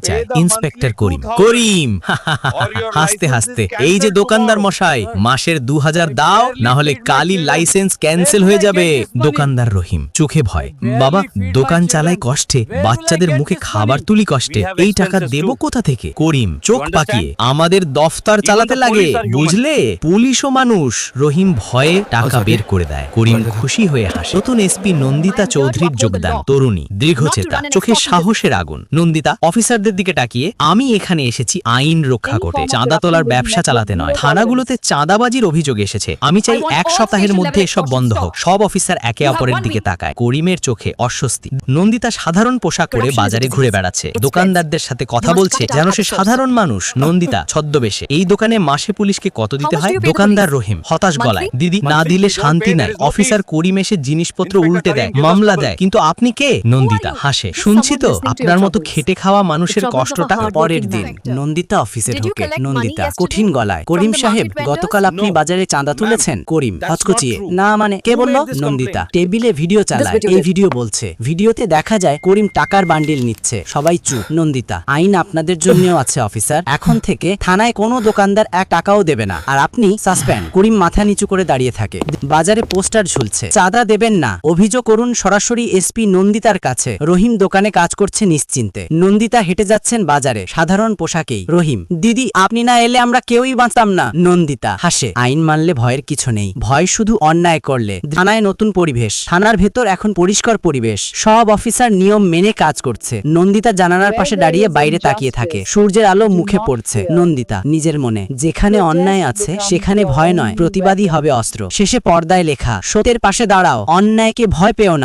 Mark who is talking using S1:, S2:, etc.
S1: চায় ইন্সপেক্টর করিম। করিম হাসতে হাসতে, এই যে দোকানদার মশাই, মাসের 2000 দাও, না হলে কালই লাইসেন্স ক্যান্সেল হয়ে যাবে। দোকানদার রহিম, চোখে ভয়, বাবা দোকান চালাই কষ্টে, বাচ্চাদের মুখে খাবার তুলি কষ্টে, এই টাকা দেব কোথা থেকে? করিম চোখ পাকিয়ে, আমাদের দফতর চালাতে লাগে বুঝলে, পুলিশও মানুষ। রহিম ভয়ে টাকা বের করে দেয়। করিম খুশি হয়ে হাসে। নতুন এসপি নন্দিতা চৌধুরীর যোগদান, তরুণী, দীর্ঘচেতা, চোখে সাহসের আগুন। নন্দিতা অফিসারদের দিকে তাকিয়ে, আমি এখানে এসেছি আইন রক্ষা করতে, চাঁদা তোলার ব্যবসা চালাতে নয়। থানাগুলোতে চাঁদাবাজির অভিযোগ এসেছে, আমি চাই 1 সপ্তাহের মধ্যে এসব বন্ধ হোক। সব অফিসার একে অপরের দিকে তাকায়। করিমের চোখে অস্বস্তি। নন্দিতা সাধারণ পোশাক পরে বাজারে ঘুরে বেড়াচ্ছে, দোকানদারদের সাথে কথা বলছে যেন সে সাধারণ মানুষ। নন্দিতা ছদ্মবেশে, এই দোকানে মাসে পুলিশকে কত দিতে হয়? দোকানদার রহিম হতাশ গলায়, দিদি না দিলে শান্তি নাই, অফিসার করিম এসে জিনিসপত্র উল্টে দেয়, মামলা দেয়, কিন্তু আপনি কে? নন্দিতা হাসে, শুনছি তো আপনার মতো খেটে খাওয়া মানুষের কষ্টটা।
S2: পরের দিন নন্দিতা অফিসে ঢোকে। নন্দিতা কঠিন গলায়, করিম সাহেব গতকাল আপনি বাজারে চাঁদা তুলেছেন? করিম হচকচিয়ে, না মানে কে বলল? নন্দিতা টেবিলে ভিডিও চালায়, এই ভিডিও বলছে। ভিডিওতে দেখা যায় করিম টাকার বান্ডিল নিচ্ছে। সবাই চুপ। নন্দিতা, আইন আপনাদের জন্যও আছে অফিসার, এখন থেকে থানায় কোনো দোকানদার 1 টাকাও দেবে না, আর আপনি সাসপেন্ড। করিম মাথা নিচু করে দাঁড়িয়ে থাকে। বাজারে পোস্টার ঝুলছে, চাঁদা দেবেন না, অভিযোগ করুন সরাসরি এসপি নন্দিতার কাছে। রহিম দোকানে কাজ করছে নিশ্চিন্তে। নন্দিতা হেঁটে যাচ্ছেন বাজারে, সাধারণ পোশাকেই। রহিম, দিদি আপনি না এলে আমরা কেউই বাঁচতাম না। নন্দিতা হাসে, আইন মানলে ভয়ের কিছু নেই, ভয় শুধু অন্যায় করলে। থানায় নতুন পরিবেশ, থানার ভেতর এখন পরিষ্কার পরিবেশ, সব অফিসার নিয়ম মেনে কাজ করছে। নন্দিতা জানালার পাশে দাঁড়িয়ে বাইরে তাকিয়ে থাকে, সূর্যের আলো মুখে পড়ছে। নন্দিতা নিজের মনে, যেখানে অন্যায় আছে সেখানে ভয় নয়, প্রতিবাদী হবে অস্ত্র। শেষে পর্দায় লেখা, সত্যের পাশে দাঁড়াও, অন্যায়কে ভয় পেও না।